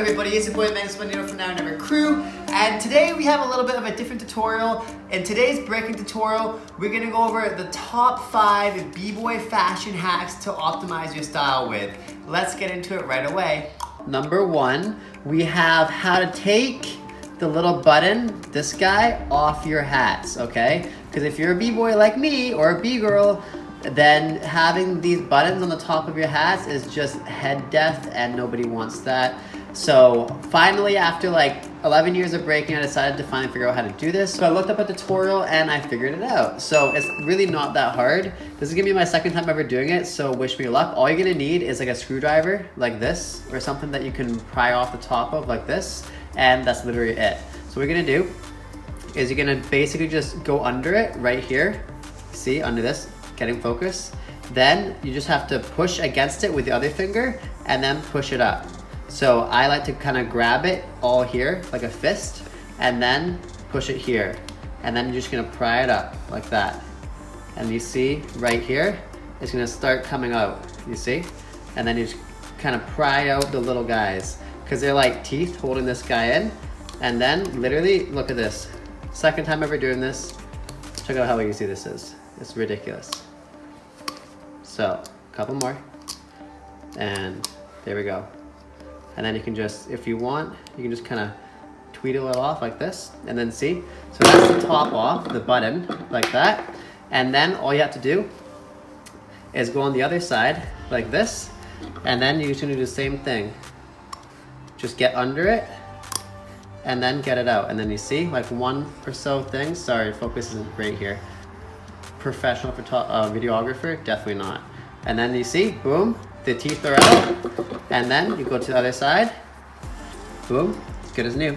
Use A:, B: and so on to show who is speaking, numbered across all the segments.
A: everybody? It's your boy Magnus.Magneto from Now and Never Crew, and today we have a little bit of a different tutorial. In today's breaking tutorial, we're gonna go over the top 5 b-boy fashion hacks to optimize your style with. Let's get into it right away. Number 1, we have how to take the little button, this guy, off your hats, okay? Because if you're a b-boy like me or a b-girl, then having these buttons on the top of your hats is just head death and nobody wants that. So finally, after like 11 years of breaking, I decided to finally figure out how to do this. So I looked up a tutorial and I figured it out. So it's really not that hard. This is gonna be my second time ever doing it, so wish me luck. All you're gonna need is like a screwdriver like this, or something that you can pry off the top of like this, and that's literally it. So what you're gonna do is you're gonna basically just go under it right here. See, under this, getting focus. Then you just have to push against it with the other finger and then push it up. So I like to kind of grab it all here like a fist and then push it here. And then you're just gonna pry it up like that. And you see right here, it's gonna start coming out, you see? And then you just kind of pry out the little guys because they're like teeth holding this guy in. And then literally, look at this. Second time ever doing this. Check out how easy this is. It's ridiculous. So, a couple more, and there we go. And then you can just, if you want, you can just kind of tweedle it off like this, and then see? So that's the top off, the button, like that. And then all you have to do is go on the other side, like this, and then you're just gonna do the same thing. Just get under it, and then get it out. And then you see, like one or so things, sorry, focus isn't great here. Professional videographer, definitely not. And then you see, boom, the teeth are out. And then you go to the other side, boom, it's good as new.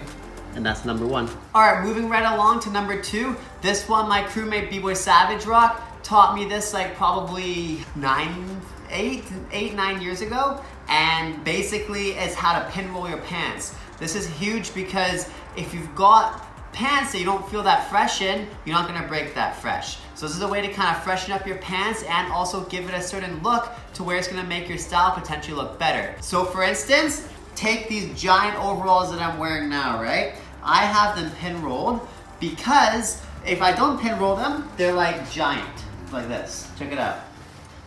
A: And that's number 1. All right, moving right along to number 2. This one, my crewmate Bboy Savage Rock taught me this like probably 8-9 years ago. And basically it's how to pinroll your pants. This is huge because if you've got pants that you don't feel that fresh in, you're not gonna break that fresh. So this is a way to kind of freshen up your pants and also give it a certain look to where it's gonna make your style potentially look better. So for instance, take these giant overalls that I'm wearing now, right? I have them pinrolled because if I don't pinroll them, they're like giant, like this. Check it out.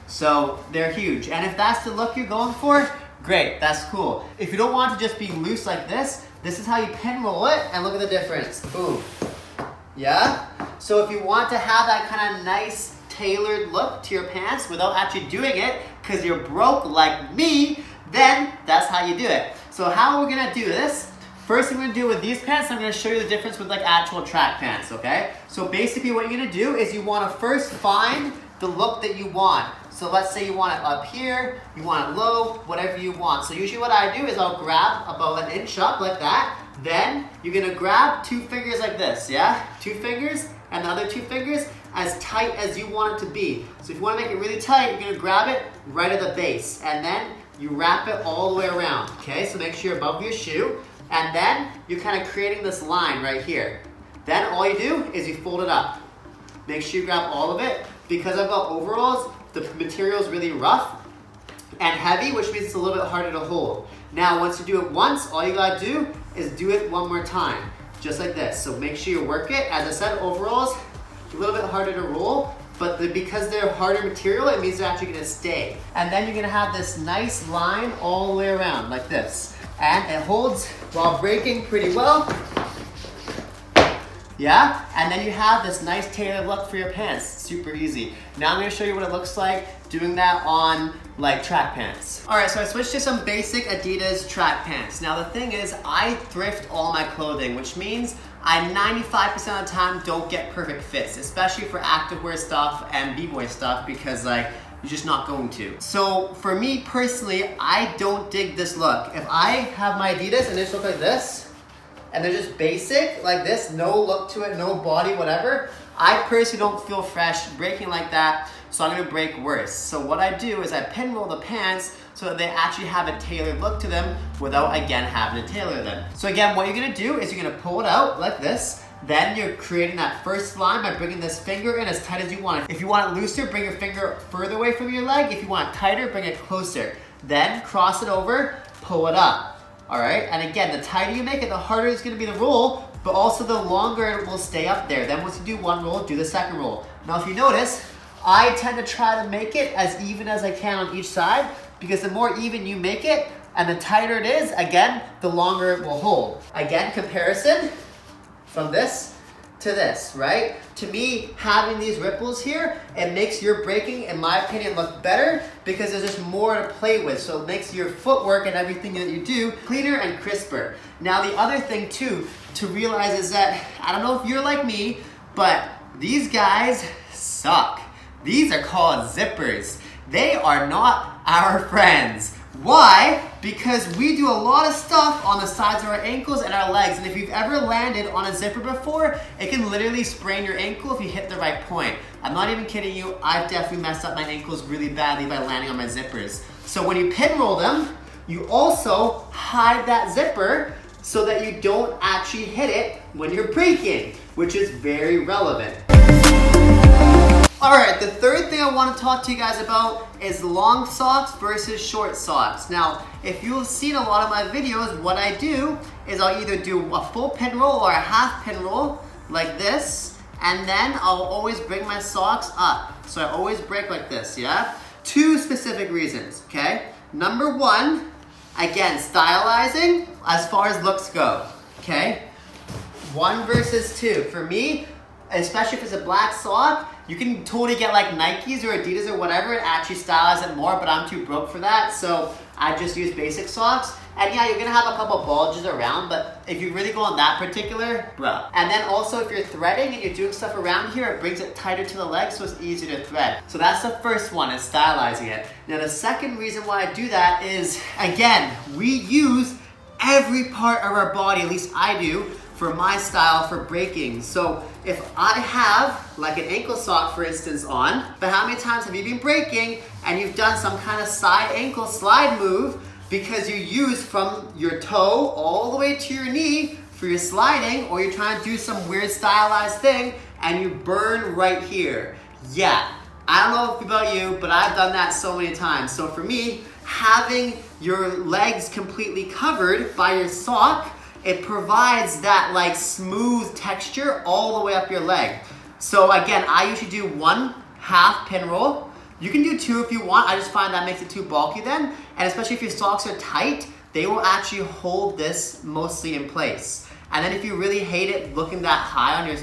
A: So they're huge. And if that's the look you're going for, great, that's cool. If you don't want to just be loose like this is how you pinroll it, and look at the difference. Boom. Yeah? So if you want to have that kind of nice tailored look to your pants without actually doing it because you're broke like me, then that's how you do it. So how are we gonna do this? First thing we're gonna do with these pants, I'm gonna show you the difference with like actual track pants, okay? So basically what you're gonna do is you wanna first find the look that you want. So let's say you want it up here, you want it low, whatever you want. So usually what I do is I'll grab about 1 inch up like that. Then you're gonna grab 2 fingers like this, yeah? 2 fingers and the other 2 fingers as tight as you want it to be. So if you wanna make it really tight, you're gonna grab it right at the base and then you wrap it all the way around, okay? So make sure you're above your shoe and then you're kind of creating this line right here. Then all you do is you fold it up. Make sure you grab all of it. Because I've got overalls, the material is really rough and heavy, which means it's a little bit harder to hold. Now, once you do it once, all you gotta do is do it one more time, just like this. So make sure you work it. As I said, overalls, a little bit harder to roll, but because they're harder material, it means they're actually gonna stay. And then you're gonna have this nice line all the way around, like this. And it holds while breaking pretty well. Yeah, and then you have this nice tailored look for your pants. Super easy. Now I'm gonna show you what it looks like doing that on like track pants. All right, so I switched to some basic Adidas track pants. Now the thing is, I thrift all my clothing, which means I 95% of the time don't get perfect fits, especially for activewear stuff and b-boy stuff because like, you're just not going to. So for me personally, I don't dig this look. If I have my Adidas and they just look like this, and they're just basic, like this, no look to it, no body, whatever, I personally don't feel fresh breaking like that, so I'm gonna break worse. So what I do is I pinroll the pants so that they actually have a tailored look to them without, again, having to tailor them. So again, what you're gonna do is you're gonna pull it out like this, then you're creating that first line by bringing this finger in as tight as you want it. If you want it looser, bring your finger further away from your leg. If you want it tighter, bring it closer. Then cross it over, pull it up. all right? And again, the tighter you make it, the harder it's gonna be to roll, but also the longer it will stay up there. Then once you do one roll, do the second roll. Now if you notice, I tend to try to make it as even as I can on each side, because the more even you make it, and the tighter it is, again, the longer it will hold. Again, comparison from this to this, right? To me, having these ripples here, it makes your breaking, in my opinion, look better because there's just more to play with. So it makes your footwork and everything that you do cleaner and crisper. Now the other thing too, to realize is that, I don't know if you're like me, but these guys suck. These are called zippers. They are not our friends. Why? Because we do a lot of stuff on the sides of our ankles and our legs, and if you've ever landed on a zipper before, it can literally sprain your ankle if you hit the right point. I'm not even kidding you, I've definitely messed up my ankles really badly by landing on my zippers. So when you pin roll them, you also hide that zipper so that you don't actually hit it when you're breaking, which is very relevant. All right, the third thing I want to talk to you guys about is long socks versus short socks. Now, if you've seen a lot of my videos, what I do is I'll either do a full pin roll or a half pin roll like this, and then I'll always bring my socks up. So I always break like this, yeah? Two specific reasons, okay? Number one, again, stylizing as far as looks go, okay? 1 versus 2. For me, especially if it's a black sock, you can totally get like Nikes or Adidas or whatever and actually stylize it more, but I'm too broke for that, so I just use basic socks. And yeah, you're gonna have a couple bulges around, but if you really go on that particular, bruh. And then also if you're threading and you're doing stuff around here, it brings it tighter to the leg so it's easier to thread. So that's the first one, is stylizing it. Now the second reason why I do that is, again, we use every part of our body, at least I do, for my style for breaking. So if I have like an ankle sock, for instance, on, but how many times have you been breaking and you've done some kind of side ankle slide move because you use from your toe all the way to your knee for your sliding, or you're trying to do some weird stylized thing and you burn right here? Yeah, I don't know about you, but I've done that so many times. So for me, having your legs completely covered by your sock, it provides that like smooth texture all the way up your leg. So again, I usually do 1 half pin roll. You can do 2 if you want. I just find that makes it too bulky then. And especially if your socks are tight, they will actually hold this mostly in place. And then if you really hate it looking that high on your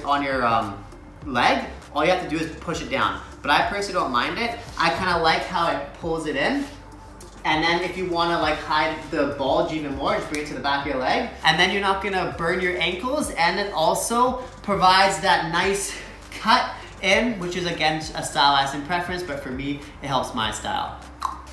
A: leg, all you have to do is push it down. But I personally don't mind it. I kind of like how it pulls it in. And then if you want to like hide the bulge even more, just bring it to the back of your leg. And then you're not going to burn your ankles. And it also provides that nice cut in, which is again a stylizing preference, but for me, it helps my style.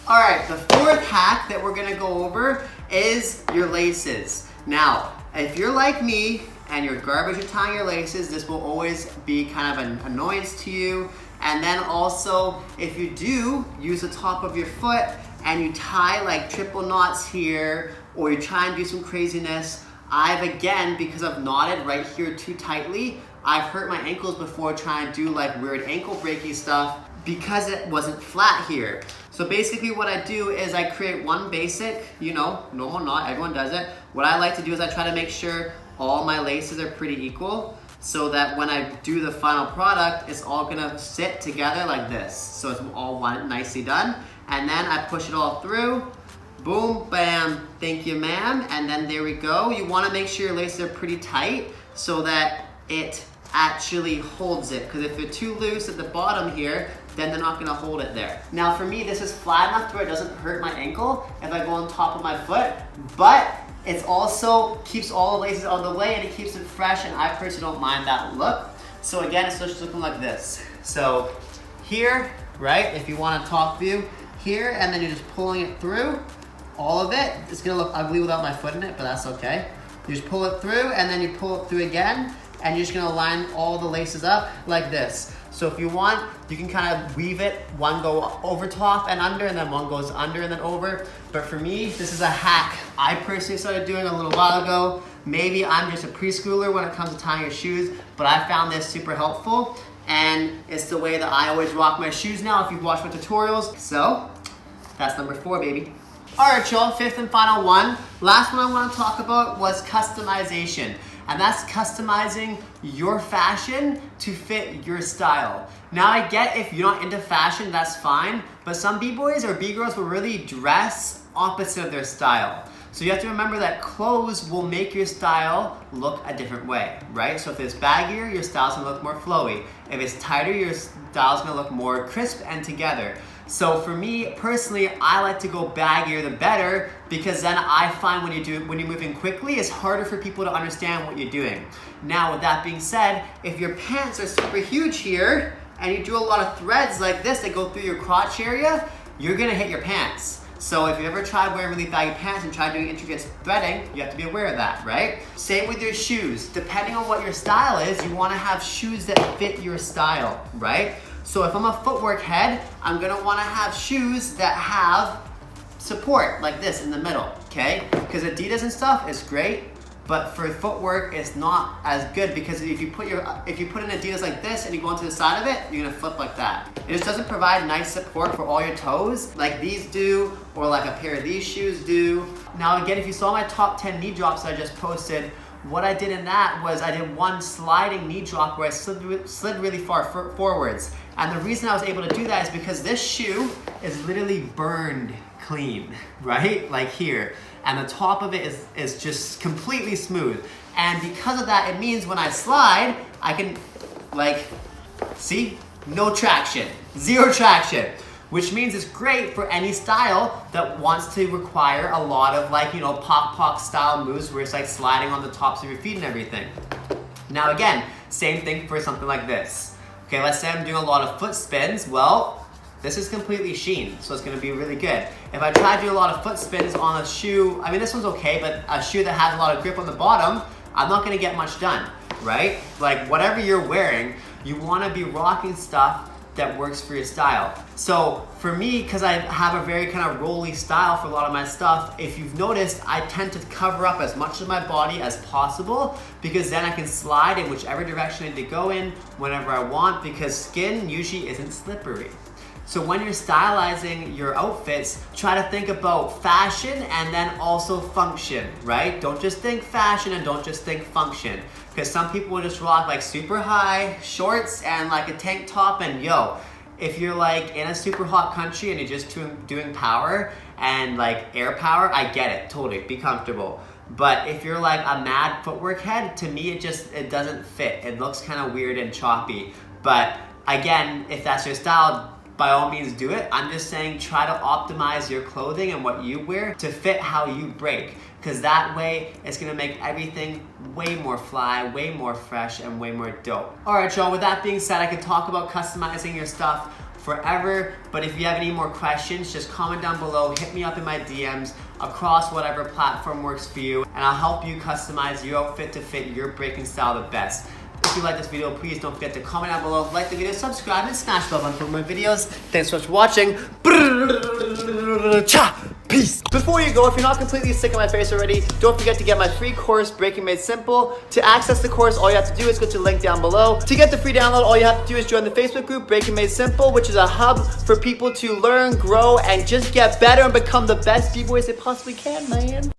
A: All right, the fourth hack that we're going to go over is your laces. Now, if you're like me and you're garbage at tying your laces, this will always be kind of an annoyance to you. And then also, if you do use the top of your foot and you tie like triple knots here, or you try and do some craziness, I've again, because I've knotted right here too tightly, I've hurt my ankles before trying to do like weird ankle breaking stuff because it wasn't flat here. So basically what I do is I create one basic, normal knot, everyone does it. What I like to do is I try to make sure all my laces are pretty equal, so that when I do the final product, it's all gonna sit together like this. So it's all one nicely done. And then I push it all through, boom, bam, thank you, ma'am. And then there we go. You wanna make sure your laces are pretty tight so that it actually holds it. Because if they're too loose at the bottom here, then they're not gonna hold it there. Now for me, this is flat enough to where it doesn't hurt my ankle if I go on top of my foot, but it also keeps all the laces out of the way and it keeps it fresh, and I personally don't mind that look. So again, it's just looking like this. So here, right, if you want a top view, here, and then you're just pulling it through, all of it. It's gonna look ugly without my foot in it, but that's okay. You just pull it through, and then you pull it through again, and you're just gonna line all the laces up like this. So if you want, you can kind of weave it, one go over top and under, and then one goes under and then over. But for me, this is a hack I personally started doing a little while ago. Maybe I'm just a preschooler when it comes to tying your shoes, but I found this super helpful. And it's the way that I always rock my shoes now if you've watched my tutorials. So that's number 4, baby. All right, y'all, fifth and final one. Last one I want to talk about was customization. And that's customizing your fashion to fit your style. Now I get if you're not into fashion, that's fine, but some B-boys or B-girls will really dress opposite of their style. So you have to remember that clothes will make your style look a different way, right? So if it's baggier, your style's gonna look more flowy. If it's tighter, your style's gonna look more crisp and together. So for me personally, I like to go baggier the better, because then I find when you're moving quickly, it's harder for people to understand what you're doing. Now with that being said, if your pants are super huge here and you do a lot of threads like this that go through your crotch area, you're gonna hit your pants. So if you ever tried wearing really baggy pants and tried doing intricate threading, you have to be aware of that, right? Same with your shoes. Depending on what your style is, you wanna have shoes that fit your style, right? So if I'm a footwork head, I'm gonna wanna have shoes that have support, like this in the middle, okay? Because Adidas and stuff is great, but for footwork, it's not as good, because if you put an Adidas like this and you go onto the side of it, you're gonna flip like that. It just doesn't provide nice support for all your toes, like these do, or like a pair of these shoes do. Now again, if you saw my top 10 knee drops that I just posted, what I did in that was I did one sliding knee drop where I slid really far forwards. And the reason I was able to do that is because this shoe is literally burned clean, right? Like here. And the top of it is just completely smooth. And because of that, it means when I slide, I can, like, see? No traction, zero traction. Which means it's great for any style that wants to require a lot of, like, you know, pop style moves where it's like sliding on the tops of your feet and everything. Now again, same thing for something like this. Okay, let's say I'm doing a lot of foot spins. Well, this is completely sheen, so it's gonna be really good. If I try to do a lot of foot spins on a shoe, I mean, this one's okay, but a shoe that has a lot of grip on the bottom, I'm not gonna get much done, right? Like, whatever you're wearing, you wanna be rocking stuff that works for your style. So for me, because I have a very kind of rolly style for a lot of my stuff, if you've noticed, I tend to cover up as much of my body as possible, because then I can slide in whichever direction I need to go in whenever I want, because skin usually isn't slippery. So when you're stylizing your outfits, try to think about fashion and then also function, right? Don't just think fashion and don't just think function. Because some people will just rock like super high shorts and like a tank top, and yo, if you're like in a super hot country and you're just doing power and like air power, I get it, totally, be comfortable. But if you're like a mad footwork head, to me it doesn't fit. It looks kind of weird and choppy. But again, if that's your style, by all means do it. I'm just saying try to optimize your clothing and what you wear to fit how you break, because that way it's gonna make everything way more fly, way more fresh, and way more dope. All right, y'all, with that being said, I could talk about customizing your stuff forever, but if you have any more questions, just comment down below, hit me up in my DMs across whatever platform works for you, and I'll help you customize your outfit to fit your breaking style the best. If you like this video, please don't forget to comment down below, like the video, subscribe, and smash the bell button for more videos. Thanks so much for watching. Peace. Before you go, if you're not completely sick of my face already, don't forget to get my free course, Breaking Made Simple. To access the course, all you have to do is go to the link down below. To get the free download, all you have to do is join the Facebook group, Breaking Made Simple, which is a hub for people to learn, grow, and just get better and become the best B-boys they possibly can, man.